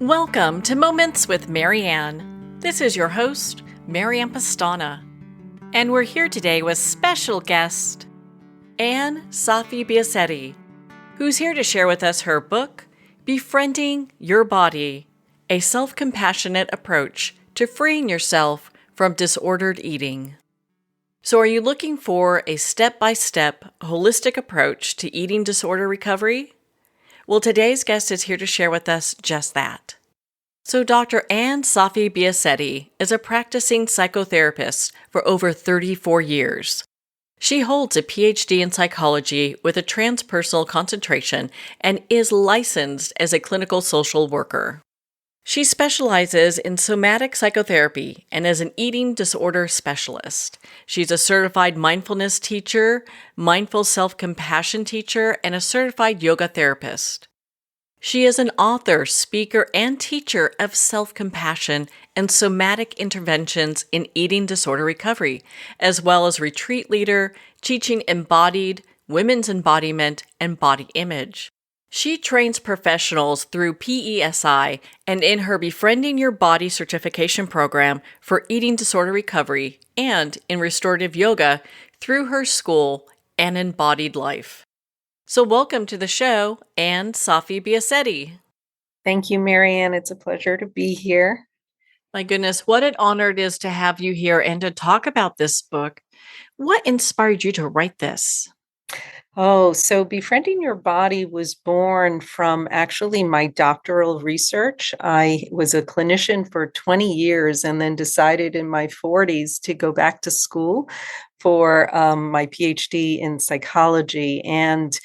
Welcome to Moments with Mary Ann. This is your host, Mary Ann Pastana, and we're here today with special guest Ann Saffi Biasetti, who's here to share with us her book, Befriending Your Body, a self-compassionate approach to freeing yourself from disordered eating. So are you looking for a step-by-step, holistic approach to eating disorder recovery? Well, today's guest is here to share with us just that. So Dr. Ann Saffi Biasetti is a practicing psychotherapist for over 34 years. She holds a PhD in psychology with a transpersonal concentration and is licensed as a clinical social worker. She specializes in somatic psychotherapy and is an eating disorder specialist. She's a certified mindfulness teacher, mindful self-compassion teacher, and a certified yoga therapist. She is an author, speaker, and teacher of self-compassion and somatic interventions in eating disorder recovery, as well as retreat leader, teaching embodied, women's embodiment, and body image. She trains professionals through PESI and in her Befriending Your Body certification program for eating disorder recovery and in restorative yoga through her school and embodied life. So welcome to the show, Ann Saffi Biasetti. Thank you, Mary Ann. It's a pleasure to be here. My goodness, what an honor it is to have you here and to talk about this book. What inspired you to write this? So Befriending Your Body was born from actually my doctoral research. I was a clinician for 20 years and then decided in my 40s to go back to school for my PhD in psychology. And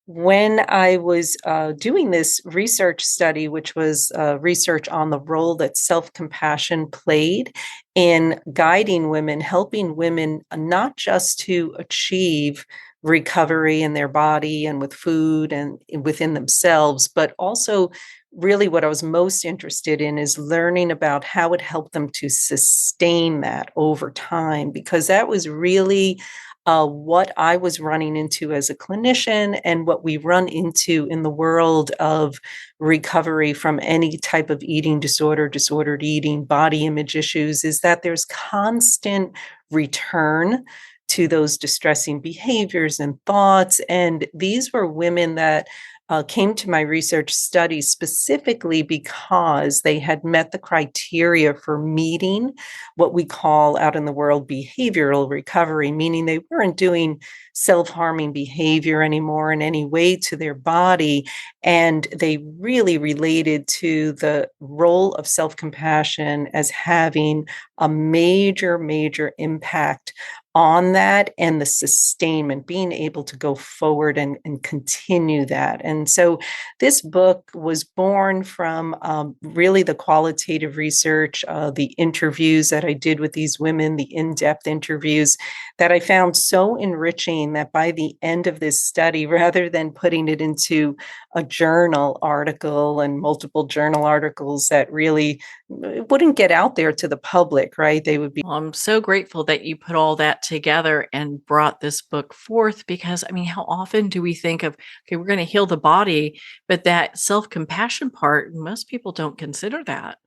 when I was doing this research study, which was research on the role that self-compassion played in guiding women, helping women not just to achieve recovery in their body and with food and within themselves, but also really what I was most interested in is learning about how it helped them to sustain that over time, because that was really what I was running into as a clinician and what we run into in the world of recovery from any type of eating disorder, disordered eating, body image issues, is that there's constant return to those distressing behaviors and thoughts. And these were women that came to my research study specifically because they had met the criteria for meeting what we call out in the world behavioral recovery, meaning they weren't doing self-harming behavior anymore in any way to their body. And they really related to the role of self-compassion as having a major, major impact on that and the sustainment, being able to go forward and continue that. And so this book was born from really the qualitative research, the interviews that I did with these women, the in-depth interviews that I found so enriching that by the end of this study, rather than putting it into a journal article and multiple journal articles that really wouldn't get out there to the public, right? They would be. Well, I'm so grateful that you put all that together and brought this book forth because, I mean, how often do we think of, okay, we're going to heal the body, but that self-compassion part, most people don't consider that.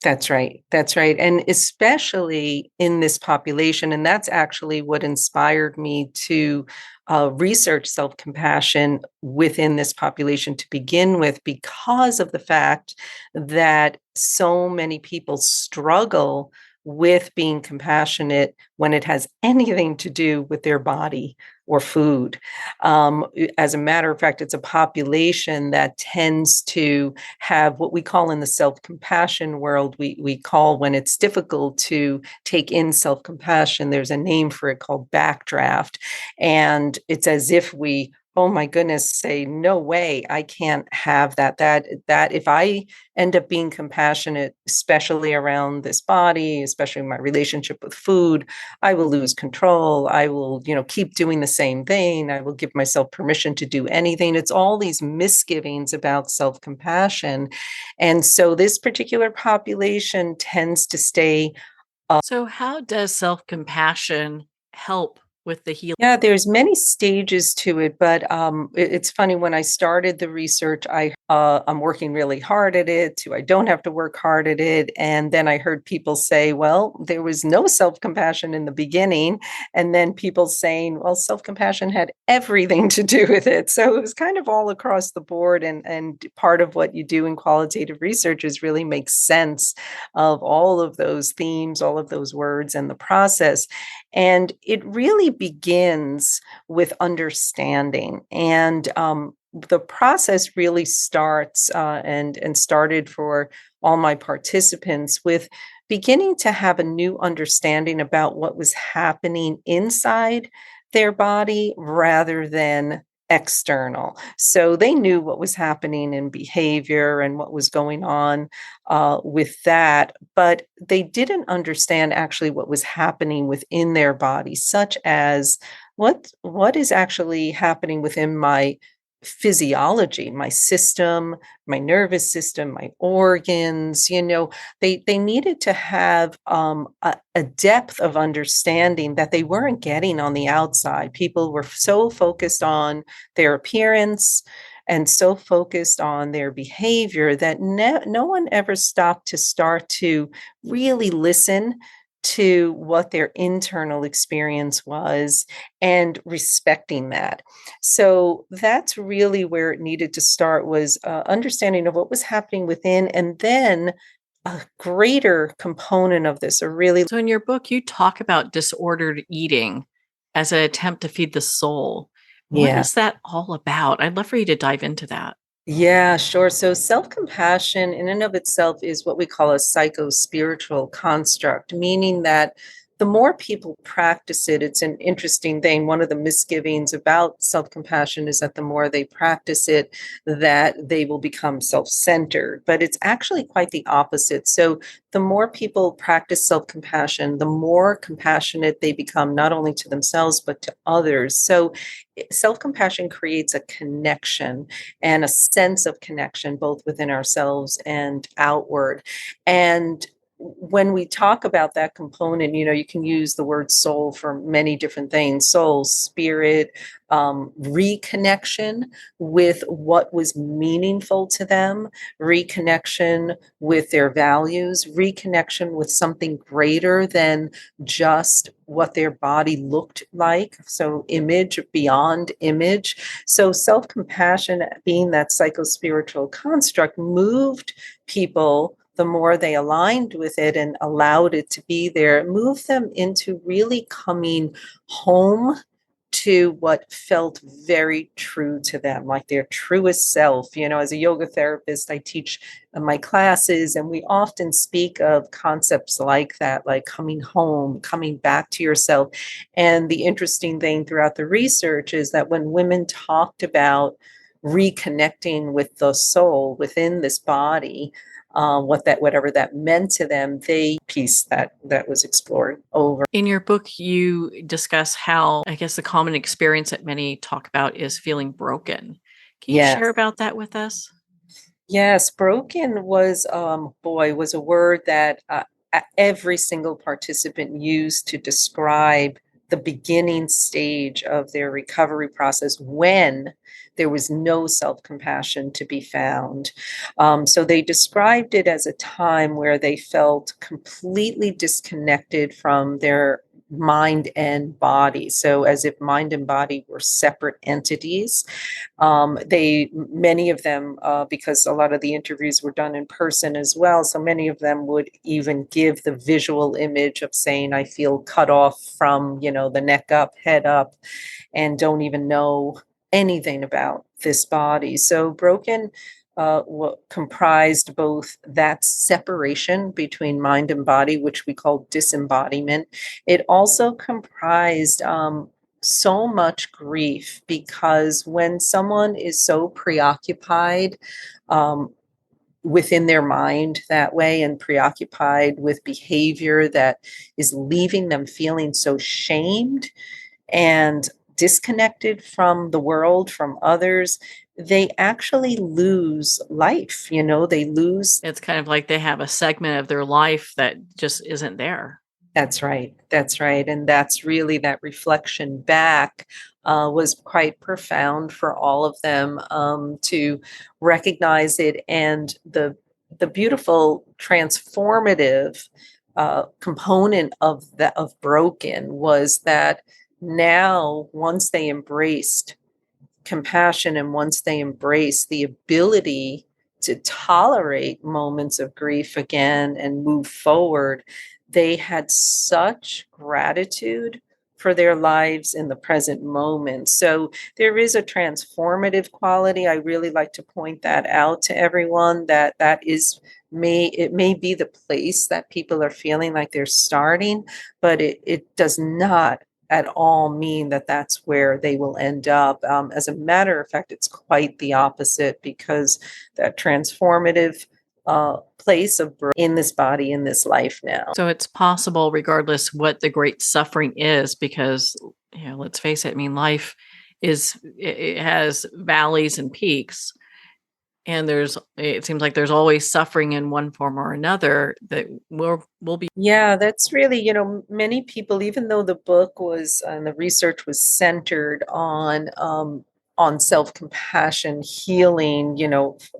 That's right. That's right. And especially in this population. And that's actually what inspired me to research self-compassion within this population to begin with, because of the fact that so many people struggle with being compassionate when it has anything to do with their body or food. As a matter of fact, it's a population that tends to have what we call in the self-compassion world, we call when it's difficult to take in self-compassion, there's a name for it called backdraft. And it's as if we, oh my goodness, say, no way, I can't have that. That if I end up being compassionate, especially around this body, especially my relationship with food, I will lose control. I will, keep doing the same thing. I will give myself permission to do anything. It's all these misgivings about self-compassion. And so this particular population tends to stay. So how does self-compassion help with the healing? Yeah, there's many stages to it, but it's funny when I started the research, I'm working really hard at it, to I don't have to work hard at it, and then I heard people say, well, there was no self-compassion in the beginning, and then people saying, well, self-compassion had everything to do with it. So it was kind of all across the board, and part of what you do in qualitative research is really make sense of all of those themes, all of those words, and the process. And it really begins with understanding. And the process really starts and started for all my participants with beginning to have a new understanding about what was happening inside their body rather than external. So they knew what was happening in behavior and what was going on with that, but they didn't understand actually what was happening within their body, such as what is actually happening within my physiology, my system, my nervous system, my organs. They needed to have a depth of understanding that they weren't getting on the outside. People were so focused on their appearance and so focused on their behavior that no one ever stopped to start to really listen to what their internal experience was and respecting that. So that's really where it needed to start, was understanding of what was happening within, and then a greater component of this, a really So in your book, you talk about disordered eating as an attempt to feed the soul. What yeah. is that all about? I'd love for you to dive into that. Yeah, sure. So self-compassion in and of itself is what we call a psycho-spiritual construct, meaning that the more people practice it, it's an interesting thing. One of the misgivings about self-compassion is that the more they practice it, that they will become self-centered. But it's actually quite the opposite. So the more people practice self-compassion, the more compassionate they become, not only to themselves, but to others. So self-compassion creates a connection and a sense of connection both within ourselves and outward. And when we talk about that component, you can use the word soul for many different things: soul, spirit, reconnection with what was meaningful to them, reconnection with their values, reconnection with something greater than just what their body looked like. So, image beyond image. So, self compassion, being that psycho-spiritual construct, moved people, the more they aligned with it and allowed it to be there, moved them into really coming home to what felt very true to them, like their truest self. As a yoga therapist, I teach my classes, and we often speak of concepts like that, like coming home, coming back to yourself. And the interesting thing throughout the research is that when women talked about reconnecting with the soul within this body, whatever that meant to them, they piece that was explored over. In your book, you discuss how, I guess, the common experience that many talk about is feeling broken. Can you share Yes. about that with us? Yes, broken was, was a word that every single participant used to describe the beginning stage of their recovery process when there was no self-compassion to be found. So they described it as a time where they felt completely disconnected from their mind and body. So as if mind and body were separate entities. Many of them, because a lot of the interviews were done in person as well, so many of them would even give the visual image of saying, I feel cut off from, the neck up, head up, and don't even know anything about this body. So broken comprised both that separation between mind and body, which we call disembodiment. It also comprised so much grief, because when someone is so preoccupied um, within their mind that way, and preoccupied with behavior that is leaving them feeling so shamed and disconnected from the world, from others, they actually lose life. They lose. It's kind of like they have a segment of their life that just isn't there. That's right. That's right. And that's really that reflection back was quite profound for all of them to recognize it. And the beautiful transformative component of broken was that now once they embraced compassion and once they embrace the ability to tolerate moments of grief again and move forward, they had such gratitude for their lives in the present moment. So there is a transformative quality. I really like to point that out to everyone, that it may be the place that people are feeling like they're starting, but it does not at all mean that that's where they will end up. As a matter of fact, it's quite the opposite, because that transformative place of in this body, in this life now. So it's possible regardless what the great suffering is, because, let's face it, I mean, life it has valleys and peaks, and it seems like there's always suffering in one form or another that will be. Yeah, that's really, many people, even though the book was and the research was centered on self-compassion, healing,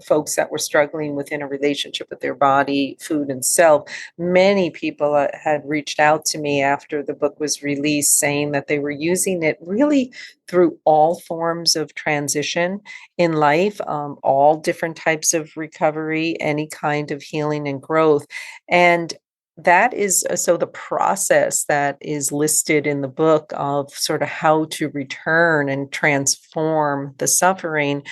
folks that were struggling within a relationship with their body, food, and self. Many people had reached out to me after the book was released, saying that they were using it really through all forms of transition in life, all different types of recovery, any kind of healing and growth. And that is so the process that is listed in the book of sort of how to return and transform the suffering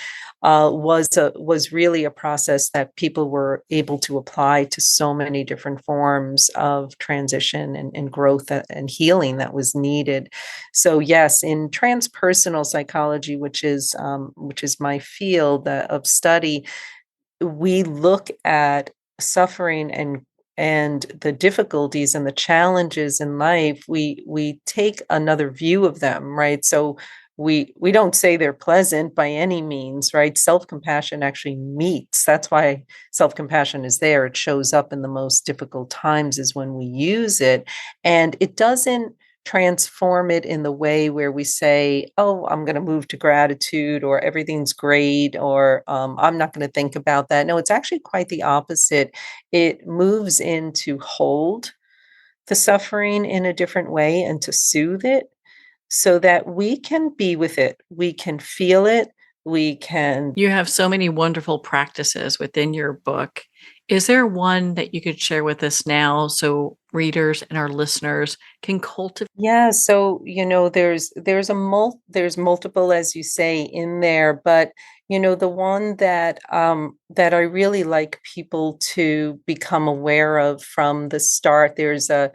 was really a process that people were able to apply to so many different forms of transition and growth and healing that was needed. So yes, in transpersonal psychology, which is my field of study, we look at suffering and the difficulties and the challenges in life. We take another view of them, right? So we don't say they're pleasant by any means, right? Self-compassion actually meets. That's why self-compassion is there. It shows up in the most difficult times is when we use it, and it doesn't transform it in the way where we say, oh, I'm going to move to gratitude, or everything's great, or I'm not going to think about that. No, it's actually quite the opposite. It moves in to hold the suffering in a different way and to soothe it so that we can be with it. We can feel it. We can. You have so many wonderful practices within your book. Is there one that you could share with us now so readers and our listeners can cultivate? Yeah, so there's multiple, as you say, in there, but the one that I really like people to become aware of from the start. There's a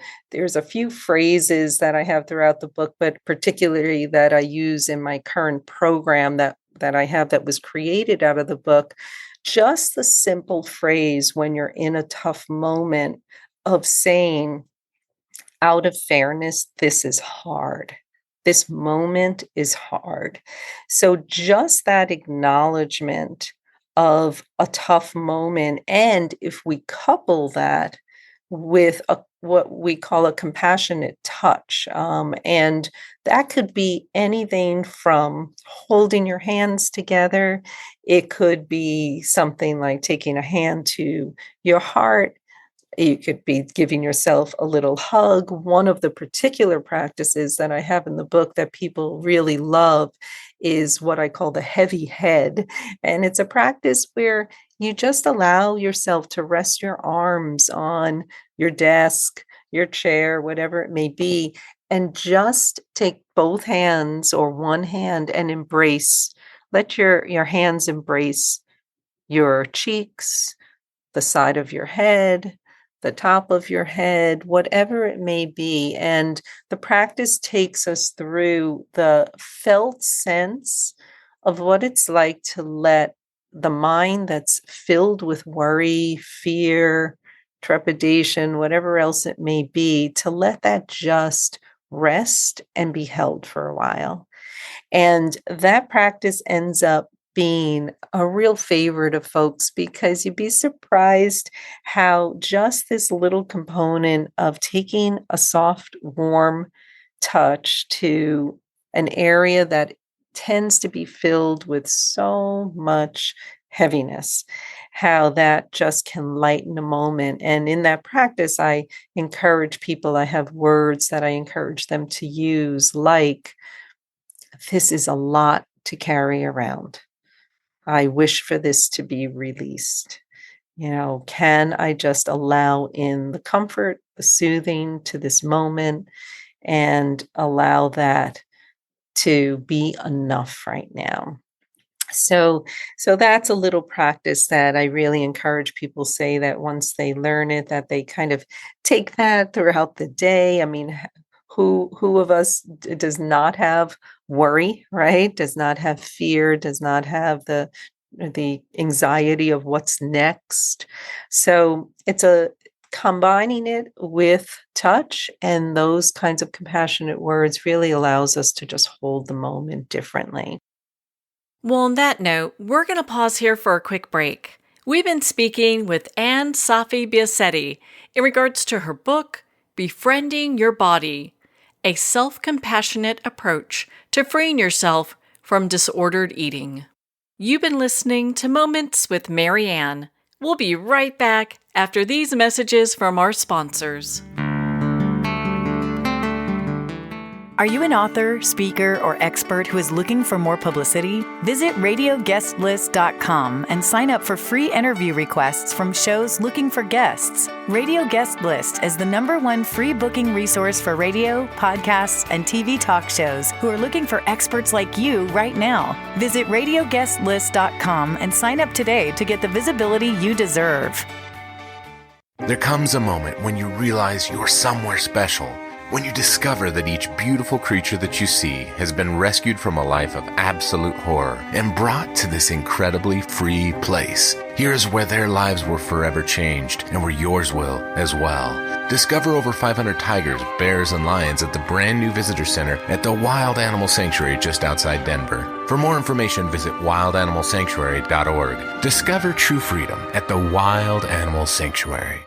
few phrases that I have throughout the book, but particularly that I use in my current program that I have that was created out of the book. Just the simple phrase when you're in a tough moment of saying, out of fairness, this is hard. This moment is hard. So just that acknowledgement of a tough moment, and if we couple that with what we call a compassionate touch, and that could be anything from holding your hands together. It could be something like taking a hand to your heart. You could be giving yourself a little hug. One of the particular practices that I have in the book that people really love is what I call the heavy head. And it's a practice where you just allow yourself to rest your arms on your desk, your chair, whatever it may be, and just take both hands or one hand and let your hands embrace your cheeks, the side of your head, the top of your head, whatever it may be. And the practice takes us through the felt sense of what it's like to let the mind that's filled with worry, fear, trepidation, whatever else it may be, to let that just rest and be held for a while. And that practice ends up being a real favorite of folks because you'd be surprised how just this little component of taking a soft, warm touch to an area that tends to be filled with so much heaviness, how that just can lighten a moment. And in that practice, I encourage people, I have words that I encourage them to use, like, this is a lot to carry around. I wish for this to be released. Can I just allow in the comfort, the soothing to this moment and allow that to be enough right now? So so that's a little practice that I really encourage people, say that once they learn it, that they kind of take that throughout the day. I mean, who of us does not have worry, right? Does not have fear, does not have the anxiety of what's next. So it's a combining it with touch and those kinds of compassionate words really allows us to just hold the moment differently. Well, on that note, we're going to pause here for a quick break. We've been speaking with Ann Saffi Biasetti in regards to her book, Befriending Your Body, a self-compassionate approach to freeing yourself from disordered eating. You've been listening to Moments with Mary Ann. We'll be right back after these messages from our sponsors. Are you an author, speaker, or expert who is looking for more publicity? Visit radioguestlist.com and sign up for free interview requests from shows looking for guests. Radio Guest List is the #1 free booking resource for radio, podcasts, and TV talk shows who are looking for experts like you right now. Visit radioguestlist.com and sign up today to get the visibility you deserve. There comes a moment when you realize you're somewhere special. When you discover that each beautiful creature that you see has been rescued from a life of absolute horror and brought to this incredibly free place. Here's where their lives were forever changed and where yours will as well. Discover over 500 tigers, bears, and lions at the brand new visitor center at the Wild Animal Sanctuary just outside Denver. For more information, visit wildanimalsanctuary.org. Discover true freedom at the Wild Animal Sanctuary.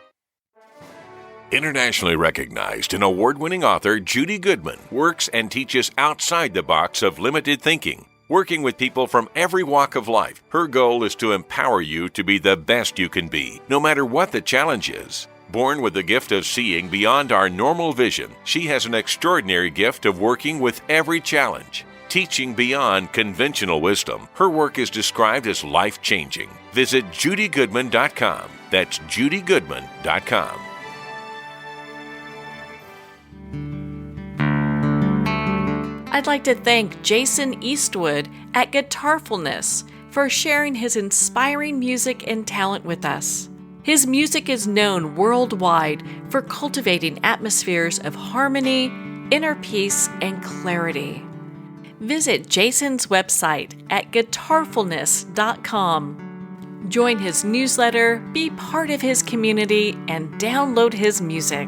Internationally recognized and award-winning author Judy Goodman works and teaches outside the box of limited thinking. Working with people from every walk of life, her goal is to empower you to be the best you can be, no matter what the challenge is. Born with the gift of seeing beyond our normal vision, she has an extraordinary gift of working with every challenge. Teaching beyond conventional wisdom, her work is described as life-changing. Visit judygoodman.com. That's judygoodman.com. I'd like to thank Jason Eastwood at Guitarfulness for sharing his inspiring music and talent with us. His music is known worldwide for cultivating atmospheres of harmony, inner peace, and clarity. Visit Jason's website at guitarfulness.com. Join his newsletter, be part of his community, and download his music.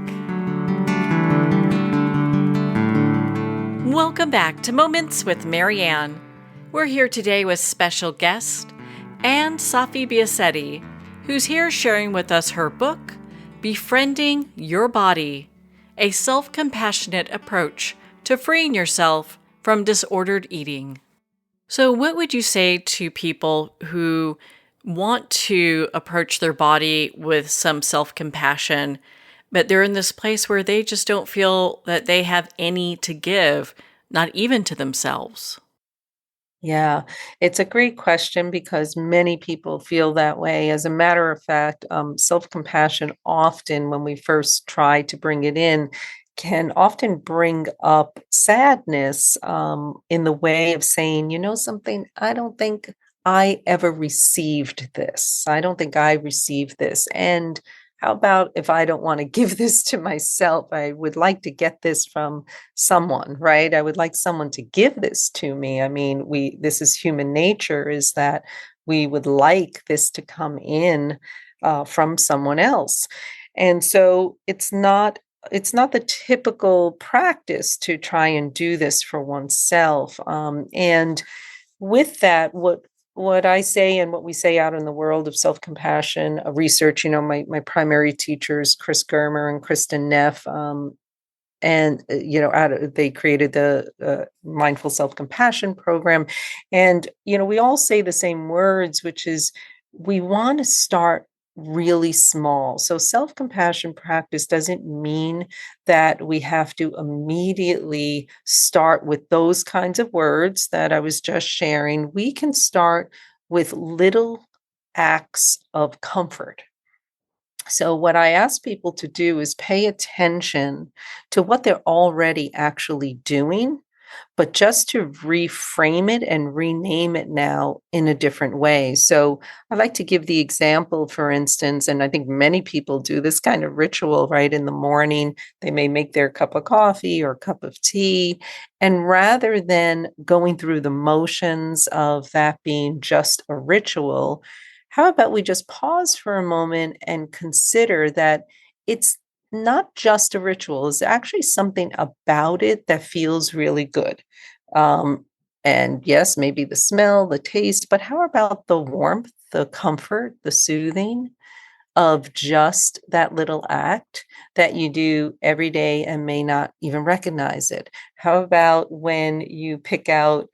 Welcome back to Moments with Mary Ann. We're here today with special guest, Ann Saffi Biasetti, who's here sharing with us her book, Befriending Your Body, a self-compassionate approach to freeing yourself from disordered eating. So what would you say to people who want to approach their body with some self-compassion, but they're in this place where they just don't feel that they have any to give, not even to themselves? Yeah, it's a great question because many people feel that way. As a matter of fact, self-compassion often, when we first try to bring it in, can often bring up sadness in the way of saying, you know something, I don't think I ever received this. I don't think I received this. And how about if I don't want to give this to myself? I would like to get this from someone, right? I would like someone to give this to me. I mean, this is human nature, is that we would like this to come in from someone else. And so it's not the typical practice to try and do this for oneself. And with that, what what I say and what we say out in the world of self-compassion research, my primary teachers, Chris Germer and Kristen Neff, and they created the mindful self-compassion program, and we all say the same words, which is we want to start really small. So self-compassion practice doesn't mean that we have to immediately start with those kinds of words that I was just sharing. We can start with little acts of comfort. So, what I ask people to do is pay attention to what they're already actually doing, but just to reframe it and rename it now in a different way. So, I like to give the example, for instance, and I think many people do this kind of ritual right in the morning. They may make their cup of coffee or cup of tea. And rather than going through the motions of that being just a ritual, how about we just pause for a moment and consider that it's not just a ritual, it's actually something about it that feels really good. Um, and yes, maybe the smell, the taste, but how about the warmth, the comfort, the soothing of just that little act that you do every day and may not even recognize it? How about when you pick out,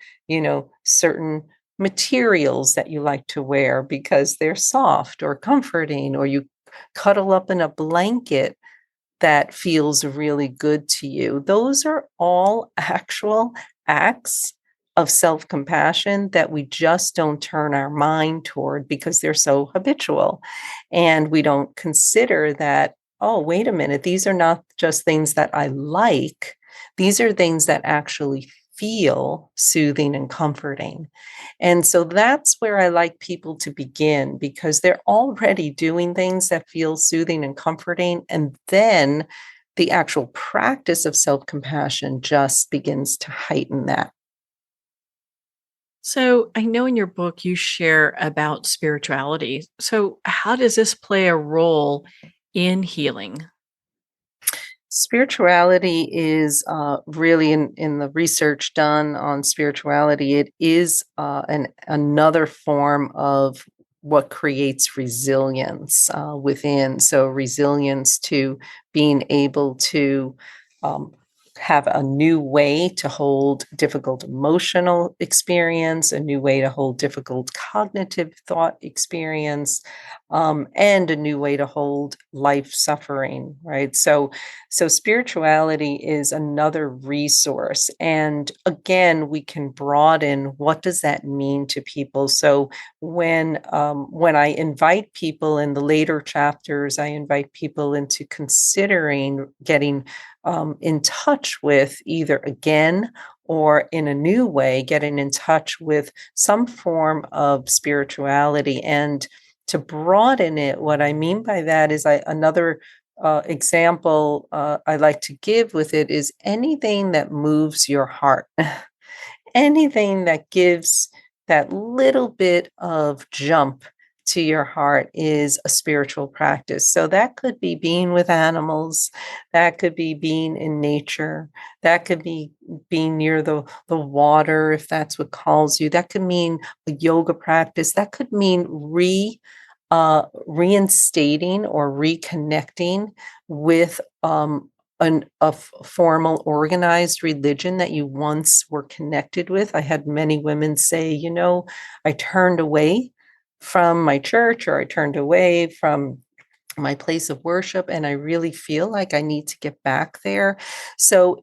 certain materials that you like to wear because they're soft or comforting, or you cuddle up in a blanket that feels really good to you? Those are all actual acts of self compassion that we just don't turn our mind toward because they're so habitual. And we don't consider that, oh, wait a minute, these are not just things that I like, these are things that actually feel soothing and comforting. And so that's where I like people to begin because they're already doing things that feel soothing and comforting. And then the actual practice of self compassion just begins to heighten that. So, I know in your book you share about spirituality. So, how does this play a role in healing? Spirituality is really in the research done on spirituality, it is another form of what creates resilience within. So, resilience to being able to um, have a new way to hold difficult emotional experience, a new way to hold difficult cognitive thought experience, and a new way to hold life suffering, right? So spirituality is another resource. And again, we can broaden what does that mean to people. So when I invite people in the later chapters, I invite people into considering getting in touch with either again or in a new way, getting in touch with some form of spirituality. And to broaden it, what I mean by that is another example I like to give with it is anything that moves your heart, anything that gives that little bit of jump to your heart is a spiritual practice. So that could be being with animals, that could be being in nature, that could be being near the water if that's what calls you. That could mean a yoga practice. That could mean reinstating or reconnecting with formal organized religion that you once were connected with. I had many women say, I turned away from my church or I turned away from my place of worship and I really feel like I need to get back there. So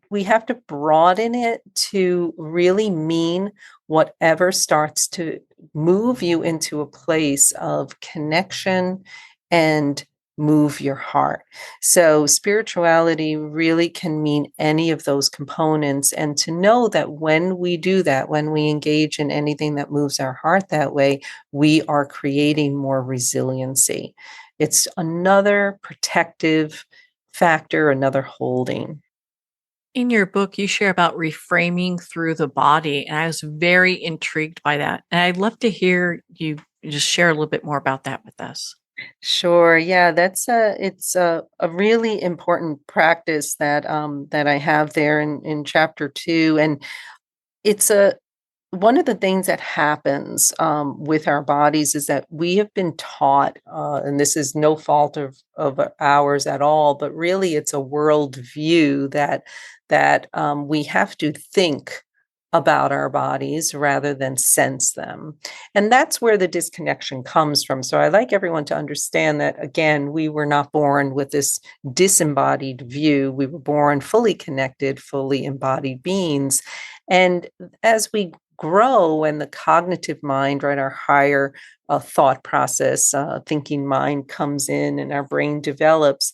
we have to broaden it to really mean whatever starts to move you into a place of connection and move your heart. So spirituality really can mean any of those components. And to know that when we do that, when we engage in anything that moves our heart that way, we are creating more resiliency. It's another protective factor, another holding. In your book, you share about reframing through the body, and I was very intrigued by that. And I'd love to hear you just share a little bit more about that with us. Sure. Yeah, it's a really important practice that I have there in chapter 2. And it's a one of the things that happens with our bodies is that we have been taught, and this is no fault of ours at all, but really it's a world view that we have to think about our bodies rather than sense them. And that's where the disconnection comes from. So I like everyone to understand that, again, we were not born with this disembodied view. We were born fully connected, fully embodied beings. And as we grow and the cognitive mind, right, our higher thought process, thinking mind comes in and our brain develops,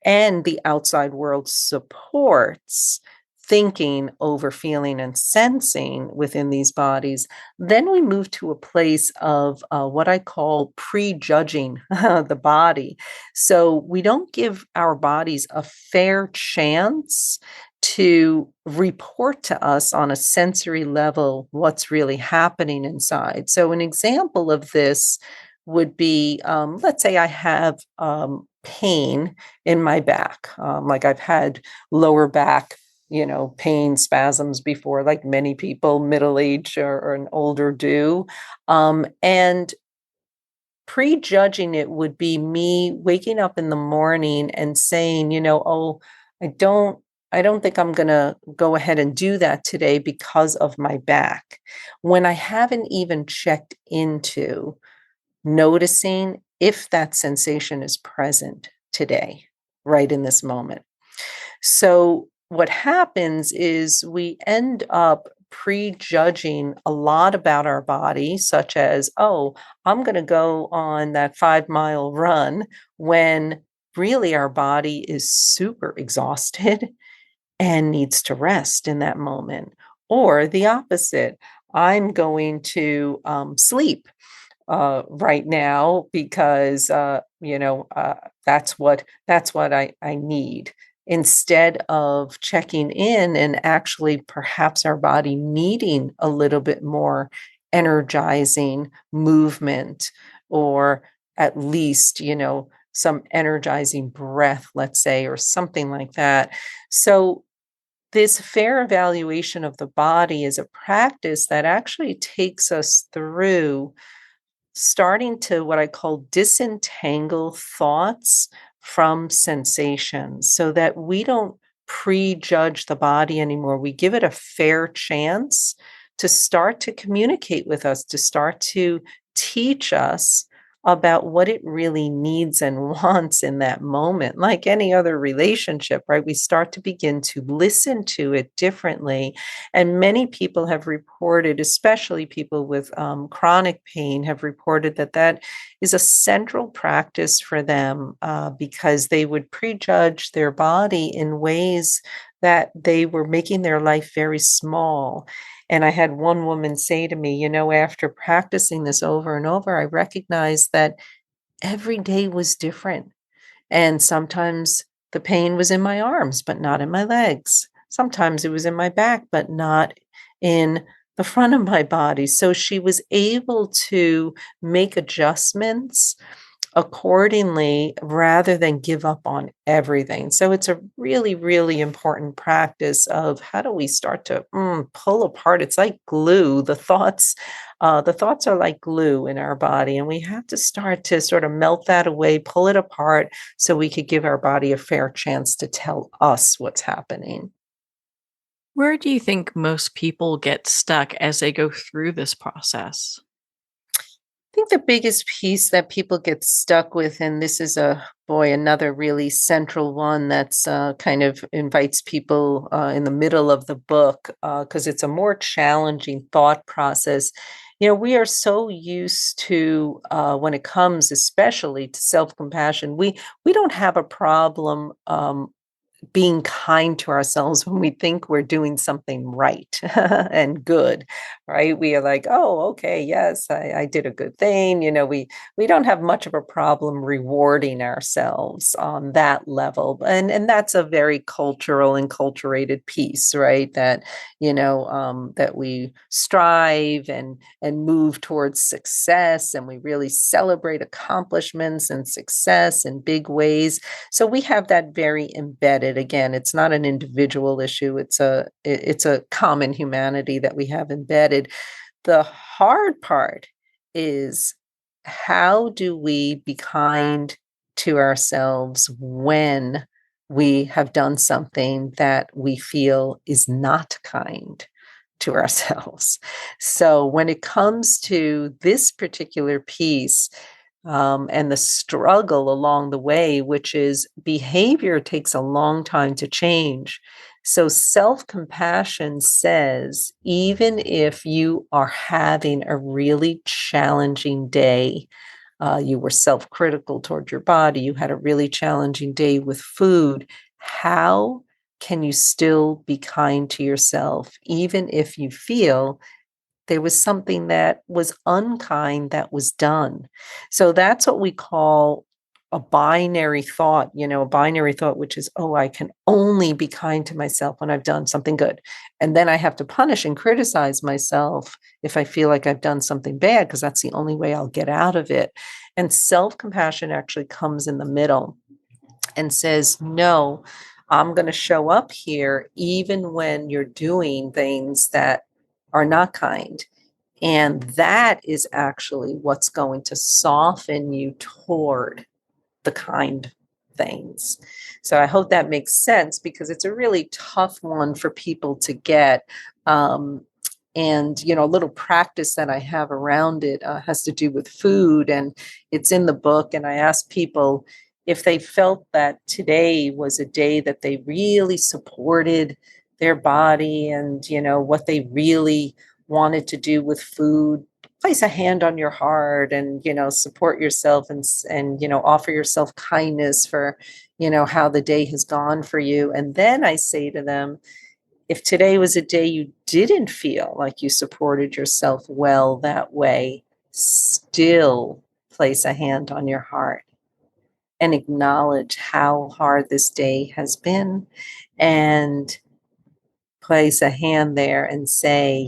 and the outside world supports thinking over feeling and sensing within these bodies, then we move to a place of what I call prejudging the body. So we don't give our bodies a fair chance to report to us on a sensory level what's really happening inside. So an example of this would be, let's say I have pain in my back. Like I've had lower back, pain spasms before, like many people middle age or an older do. And prejudging it would be me waking up in the morning and saying, oh, I don't think I'm going to go ahead and do that today because of my back. When I haven't even checked into noticing if that sensation is present today, right in this moment. So what happens is we end up prejudging a lot about our body, such as, oh, I'm going to go on that 5-mile run, when really our body is super exhausted and needs to rest in that moment. Or the opposite, I'm going to sleep right now because that's what I need, instead of checking in and actually perhaps our body needing a little bit more energizing movement, or at least some energizing breath, let's say, or something like that. So this fair evaluation of the body is a practice that actually takes us through starting to what I call disentangle thoughts from sensations, so that we don't prejudge the body anymore. We give it a fair chance to start to communicate with us, to start to teach us about what it really needs and wants in that moment. Like any other relationship, right? We start to begin to listen to it differently. And many people have reported, especially people with chronic pain, have reported that is a central practice for them, because they would prejudge their body in ways that they were making their life very small. And I had one woman say to me, after practicing this over and over, I recognized that every day was different. And sometimes the pain was in my arms, but not in my legs. Sometimes it was in my back, but not in the front of my body. So she was able to make adjustments accordingly rather than give up on everything. So it's a really, really important practice of how do we start to pull apart. It's like glue. The thoughts are like glue in our body, and we have to start to sort of melt that away, pull it apart, so we could give our body a fair chance to tell us what's happening. Where do you think most people get stuck as they go through this process? I think the biggest piece that people get stuck with, and this is another really central one that's kind of invites people in the middle of the book, because it's a more challenging thought process. We are so used to, when it comes especially to self-compassion, we don't have a problem being kind to ourselves when we think we're doing something right and good, right? We are like, oh, okay, yes, I did a good thing. We don't have much of a problem rewarding ourselves on that level. And that's a very cultural and culturated piece, right? That, that we strive and move towards success, and we really celebrate accomplishments and success in big ways. So we have that very embedded embedded. Again, it's not an individual issue. It's a common humanity that we have embedded. The hard part is, how do we be kind to ourselves when we have done something that we feel is not kind to ourselves? So when it comes to this particular piece, and the struggle along the way, which is behavior takes a long time to change. So self-compassion says, even if you are having a really challenging day, you were self-critical toward your body, you had a really challenging day with food, how can you still be kind to yourself, even if you feel there was something that was unkind that was done? So that's what we call a binary thought, a binary thought, which is, oh, I can only be kind to myself when I've done something good. And then I have to punish and criticize myself if I feel like I've done something bad, because that's the only way I'll get out of it. And self-compassion actually comes in the middle and says, no, I'm going to show up here even when you're doing things that are not kind. And that is actually what's going to soften you toward the kind things. So I hope that makes sense, because it's a really tough one for people to get. And, a little practice that I have around it has to do with food, and it's in the book. And I asked people if they felt that today was a day that they really supported their body and, what they really wanted to do with food. Place a hand on your heart and, support yourself and, offer yourself kindness for, how the day has gone for you. And then I say to them, if today was a day you didn't feel like you supported yourself well that way, still place a hand on your heart and acknowledge how hard this day has been, and place a hand there and say,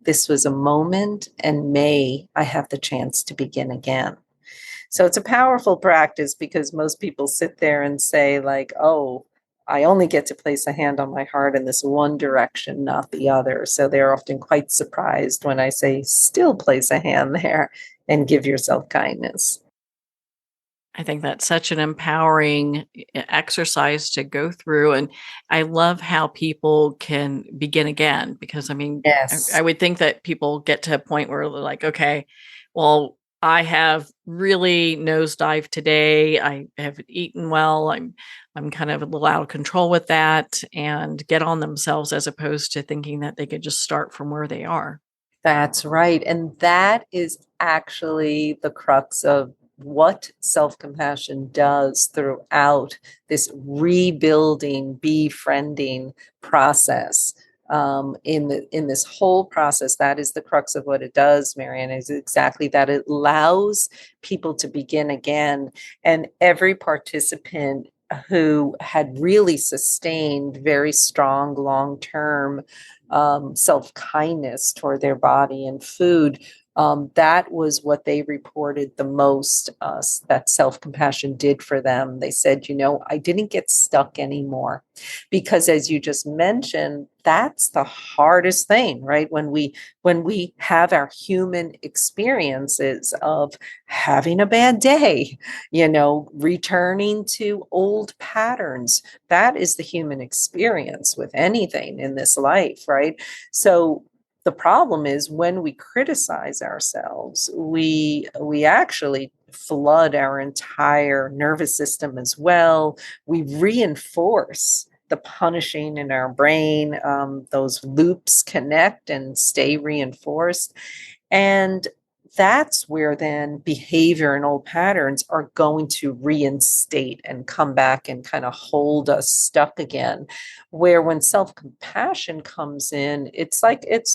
this was a moment, and may I have the chance to begin again. So it's a powerful practice, because most people sit there and say, like, oh, I only get to place a hand on my heart in this one direction, not the other. So they're often quite surprised when I say, still place a hand there and give yourself kindness. I think that's such an empowering exercise to go through. And I love how people can begin again, because Yes. I would think that people get to a point where they're like, okay, well, I have really nosedived today. I haven't eaten well. I'm kind of a little out of control with that, and get on themselves, as opposed to thinking that they could just start from where they are. That's right. And that is actually the crux of what self-compassion does throughout this rebuilding, befriending process. In this whole process, that is the crux of what it does, Marianne, is exactly that. It allows people to begin again. And every participant who had really sustained very strong long-term self-kindness toward their body and food, that was what they reported the most, that self-compassion did for them. They said, I didn't get stuck anymore. Because as you just mentioned, that's the hardest thing, right? When we have our human experiences of having a bad day, returning to old patterns, that is the human experience with anything in this life, right? So the problem is, when we criticize ourselves, we actually flood our entire nervous system as well. We reinforce the punishing in our brain. Those loops connect and stay reinforced. And that's where then behavior and old patterns are going to reinstate and come back and kind of hold us stuck again. Where when self-compassion comes in, it's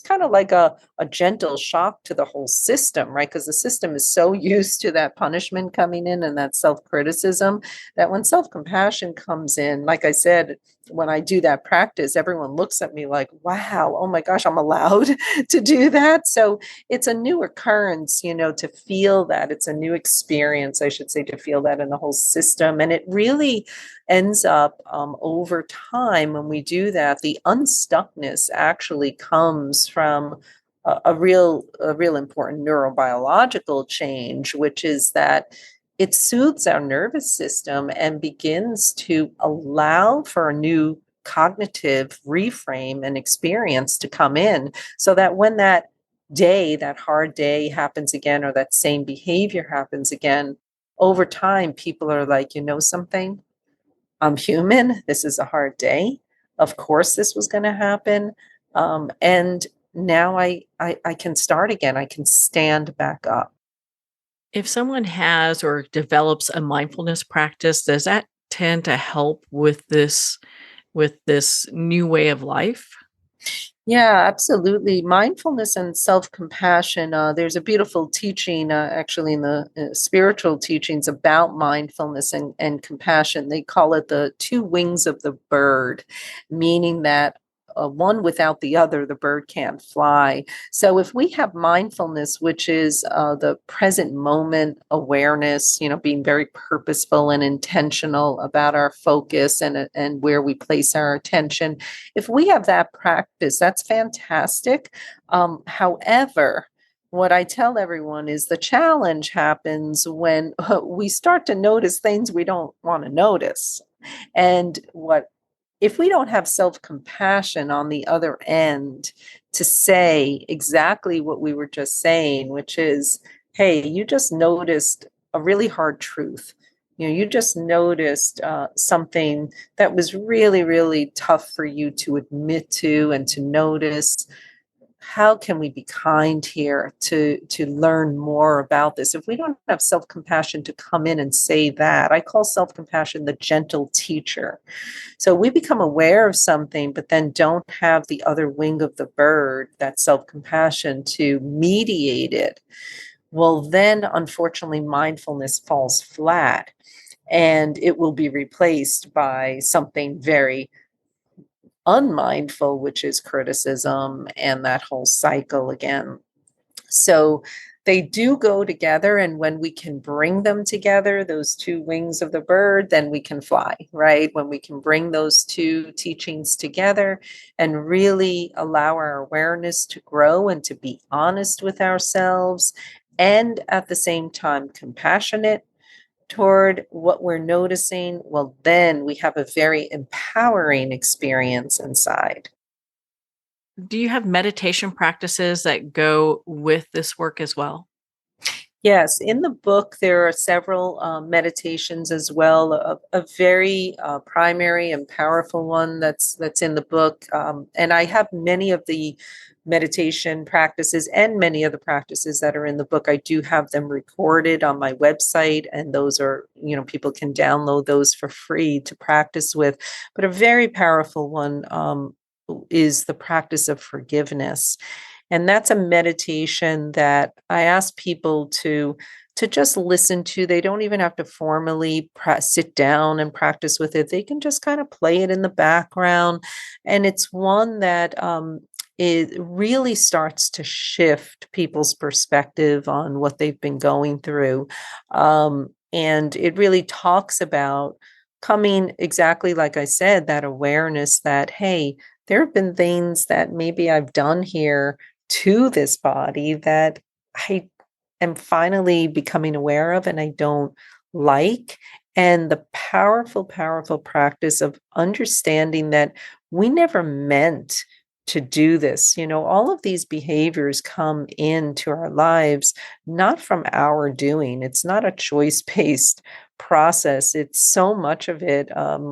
kind of like a gentle shock to the whole system, right? Because the system is so used to that punishment coming in and that self-criticism, that when self-compassion comes in, like I said, when I do that practice, everyone looks at me like, wow, oh my gosh, I'm allowed to do that. So it's a new occurrence, to feel that. It's a new experience, I should say, to feel that in the whole system. And it really ends up over time when we do that, the unstuckness actually comes from a real important neurobiological change, which is that it soothes our nervous system and begins to allow for a new cognitive reframe and experience to come in, so that when that hard day happens again, or that same behavior happens again, over time, people are like, something? I'm human. This is a hard day. Of course, this was going to happen. And now I can start again. I can stand back up. If someone has or develops a mindfulness practice, does that tend to help with this new way of life? Yeah, absolutely. Mindfulness and self-compassion. There's a beautiful teaching, actually, in the spiritual teachings about mindfulness and compassion. They call it the two wings of the bird, meaning that one without the other, the bird can't fly. So if we have mindfulness, which is the present moment awareness, being very purposeful and intentional about our focus and where we place our attention, if we have that practice, that's fantastic. However, what I tell everyone is the challenge happens when we start to notice things we don't want to notice. And if we don't have self-compassion on the other end to say exactly what we were just saying, which is, hey, you just noticed a really hard truth. You just noticed something that was really, really tough for you to admit to and to notice. How can we be kind here to learn more about this? If we don't have self-compassion to come in and say that, I call self-compassion the gentle teacher. So we become aware of something, but then don't have the other wing of the bird, that self-compassion, to mediate it. Well, then, unfortunately, mindfulness falls flat, and it will be replaced by something very unmindful, which is criticism and that whole cycle again. So they do go together, and when we can bring them together, those two wings of the bird, then we can fly, right? When we can bring those two teachings together and really allow our awareness to grow and to be honest with ourselves, and at the same time compassionate toward what we're noticing, well, then we have a very empowering experience inside. Do you have meditation practices that go with this work as well? Yes, in the book, there are several meditations as well. A very primary and powerful one that's in the book, and I have many of the meditation practices and many of the practices that are in the book. I do have them recorded on my website, and those are, people can download those for free to practice with. But a very powerful one is the practice of forgiveness. And that's a meditation that I ask people to just listen to. They don't even have to formally sit down and practice with it. They can just kind of play it in the background. And it's one that it really starts to shift people's perspective on what they've been going through. And it really talks about coming, exactly like I said, that awareness that, hey, there have been things that maybe I've done here to this body that I am finally becoming aware of and I don't like. And the powerful, powerful practice of understanding that we never meant to do this. All of these behaviors come into our lives not from our doing. It's not a choice-based process. It's so much of it,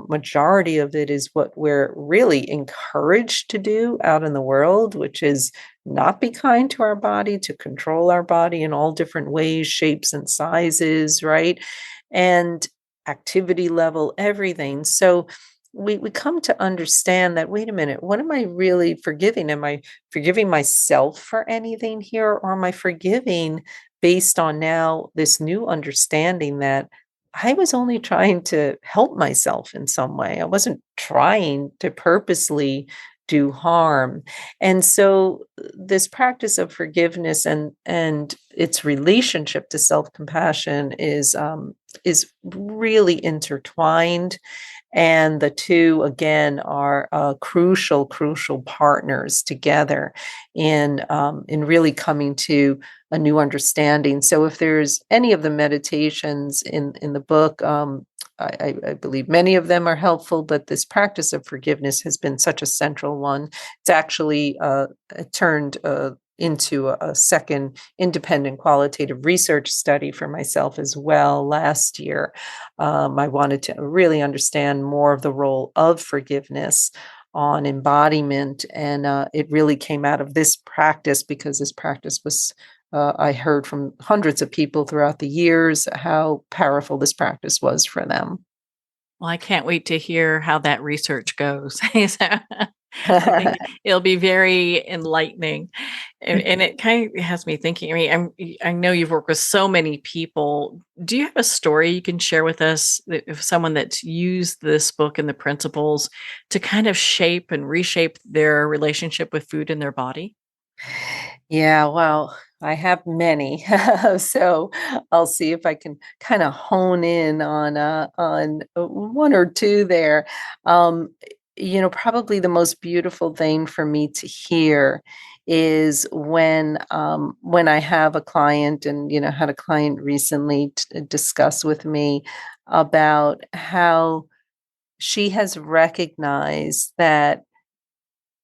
majority of it is what we're really encouraged to do out in the world, which is not be kind to our body, to control our body in all different ways, shapes and sizes, right? And activity level, everything. So we come to understand that, wait a minute, what am I really forgiving? Am I forgiving myself for anything here? Or am I forgiving based on now this new understanding that I was only trying to help myself in some way. I wasn't trying to purposely do harm. And so this practice of forgiveness and its relationship to self-compassion is really intertwined. And the two, again, are crucial partners together in really coming to a new understanding. So if there's any of the meditations in the book, I believe many of them are helpful, but this practice of forgiveness has been such a central one. It's actually turned into a second independent qualitative research study for myself as well last year. I wanted to really understand more of the role of forgiveness on embodiment, and it really came out of this practice because this practice was I heard from hundreds of people throughout the years how powerful this practice was for them. Well, I can't wait to hear how that research goes. So, I think it'll be very enlightening, and it kind of has me thinking. I mean, I know you've worked with so many people. Do you have a story you can share with us of someone that's used this book and the principles to kind of shape and reshape their relationship with food in their body? Yeah, well, I have many. So I'll see if I can kind of hone in on one or two there. Um, Probably the most beautiful thing for me to hear is when I have a client, and had a client recently discuss with me about how she has recognized that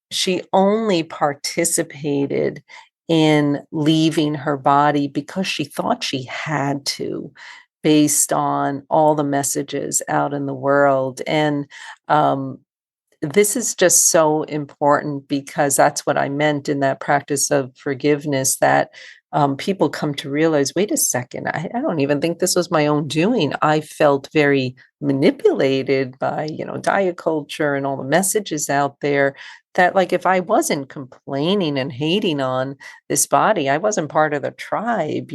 she only participated in leaving her body because she thought she had to, based on all the messages out in the world. And this is just so important because that's what I meant in that practice of forgiveness, that people come to realize, wait a second, I don't even think this was my own doing. I felt very manipulated by, diet culture and all the messages out there, that like if I wasn't complaining and hating on this body, I wasn't part of the tribe.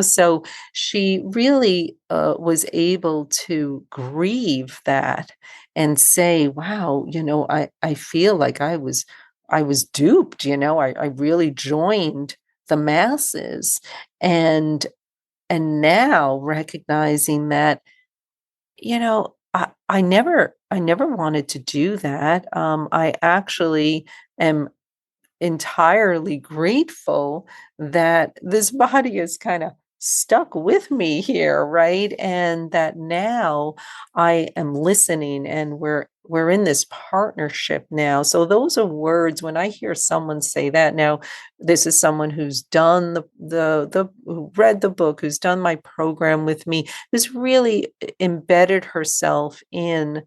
So she really was able to grieve that and say, wow, I feel like I was duped, I really joined the masses. And now recognizing that, I never wanted to do that. I actually am entirely grateful that this body is kind of stuck with me here, right? And that now I am listening, and we're in this partnership now. So those are words when I hear someone say that. Now, this is someone who's done the who read the book, who's done my program with me, who's really embedded herself in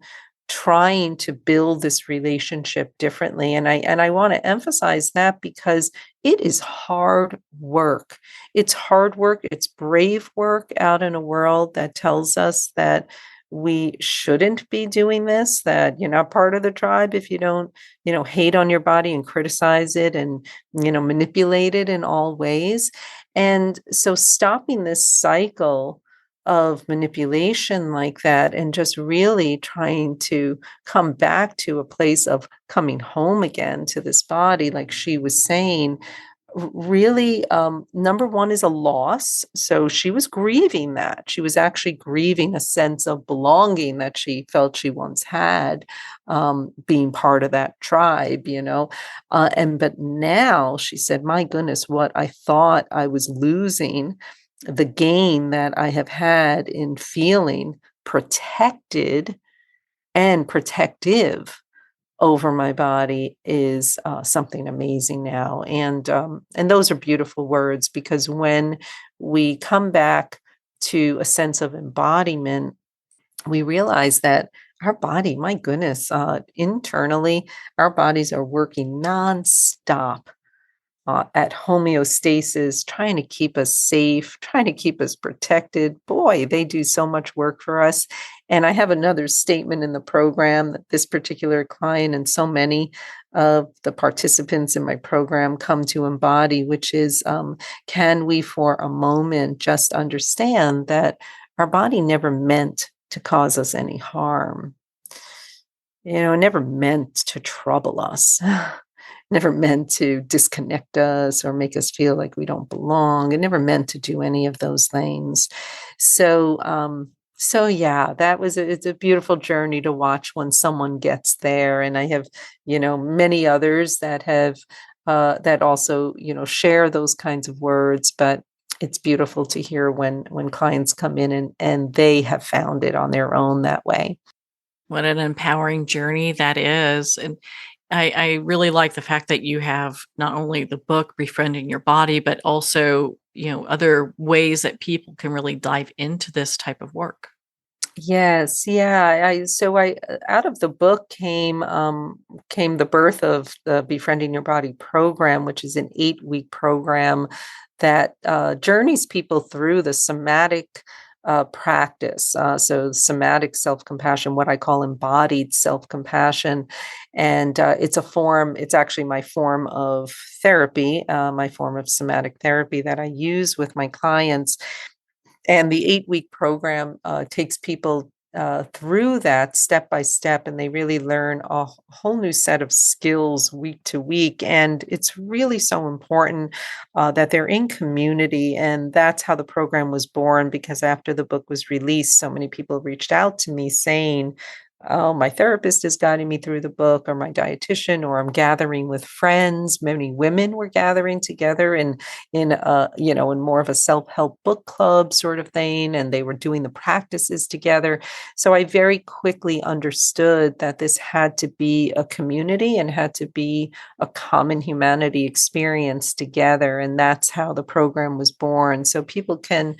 trying to build this relationship differently. And I want to emphasize that because it is hard work. It's hard work, it's brave work out in a world that tells us that we shouldn't be doing this, that you're not part of the tribe if you don't, hate on your body and criticize it and, manipulate it in all ways. And so stopping this cycle of manipulation like that, and just really trying to come back to a place of coming home again to this body, like she was saying, really, number one is a loss. So she was grieving that. She was actually grieving a sense of belonging that she felt she once had, being part of that tribe. But now she said, my goodness, what I thought I was losing, the gain that I have had in feeling protected and protective over my body is something amazing now. And those are beautiful words, because when we come back to a sense of embodiment, we realize that our body, my goodness, internally, our bodies are working nonstop at homeostasis, trying to keep us safe, trying to keep us protected. Boy, they do so much work for us. And I have another statement in the program that this particular client and so many of the participants in my program come to embody, which is, can we for a moment just understand that our body never meant to cause us any harm. It never meant to trouble us. Never meant to disconnect us or make us feel like we don't belong. It never meant to do any of those things. So yeah, it's a beautiful journey to watch when someone gets there. And I have, many others that have that also, share those kinds of words. But it's beautiful to hear when clients come in and they have found it on their own that way. What an empowering journey that is. And I really like the fact that you have not only the book Befriending Your Body, but also, other ways that people can really dive into this type of work. Yes, yeah. Out of the book came the birth of the Befriending Your Body program, which is an 8-week program that journeys people through the somatic practice. So somatic self-compassion, what I call embodied self-compassion. And it's actually my form of therapy, my form of somatic therapy that I use with my clients. And the 8-week program takes people through that step by step, and they really learn a whole new set of skills week to week. And it's really so important that they're in community. And that's how the program was born, because after the book was released, so many people reached out to me saying, "Oh, my therapist is guiding me through the book, or my dietitian, or I'm gathering with friends." Many women were gathering together in more of a self-help book club sort of thing, and they were doing the practices together. So I very quickly understood that this had to be a community and had to be a common humanity experience together, and that's how the program was born. So people can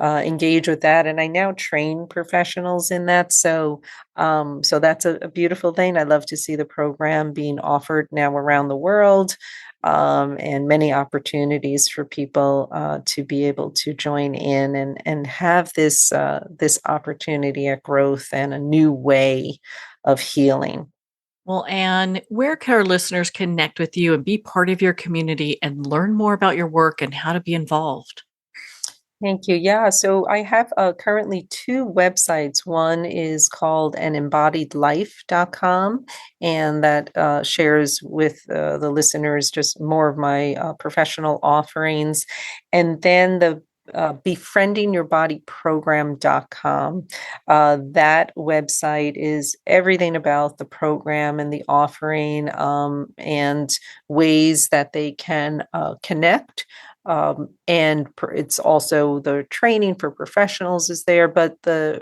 engage with that, and I now train professionals in that. So that's a beautiful thing. I love to see the program being offered now around the world, and many opportunities for people to be able to join in and have this opportunity at growth and a new way of healing. Well, Anne, where can our listeners connect with you and be part of your community and learn more about your work and how to be involved? Thank you. Yeah, so I have currently 2 websites. One is called anembodiedlife.com, and that shares with the listeners just more of my professional offerings. And then the befriendingyourbodyprogram.com. That website is everything about the program and the offering, and ways that they can connect. It's also the training for professionals is there, but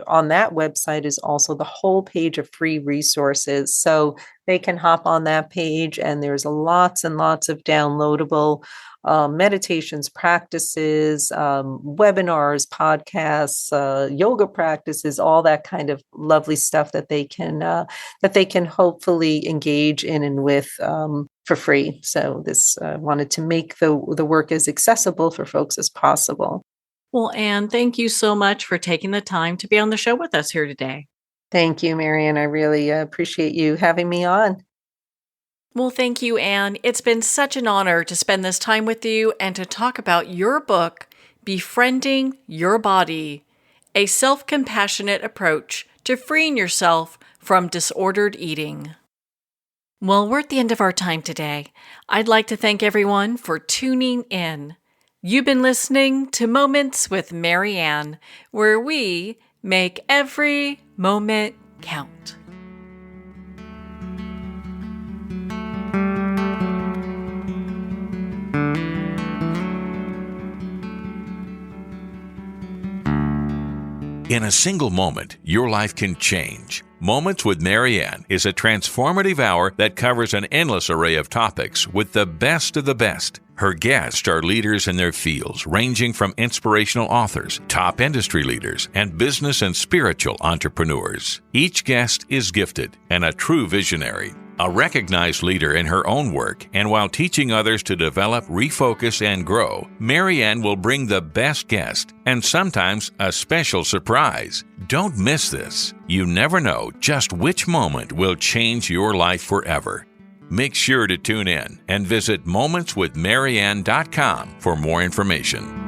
on that website is also the whole page of free resources. So they can hop on that page, and there's lots and lots of downloadable meditations, practices, webinars, podcasts, yoga practices, all that kind of lovely stuff that they can hopefully engage in and with for free. So this wanted to make the work as accessible for folks as possible. Well, Anne, thank you so much for taking the time to be on the show with us here today. Thank you, Marian. I really appreciate you having me on. Well, thank you, Anne. It's been such an honor to spend this time with you and to talk about your book, Befriending Your Body, a self-compassionate approach to freeing yourself from disordered eating. Well, we're at the end of our time today. I'd like to thank everyone for tuning in. You've been listening to Moments with Mary Ann, where we make every moment count. In a single moment, your life can change. Moments with Mary Ann is a transformative hour that covers an endless array of topics with the best of the best. Her guests are leaders in their fields, ranging from inspirational authors, top industry leaders, and business and spiritual entrepreneurs. Each guest is gifted and a true visionary, a recognized leader in her own work, and while teaching others to develop, refocus, and grow, Mary Ann will bring the best guest and sometimes a special surprise. Don't miss this. You never know just which moment will change your life forever. Make sure to tune in and visit momentswithmaryann.com for more information.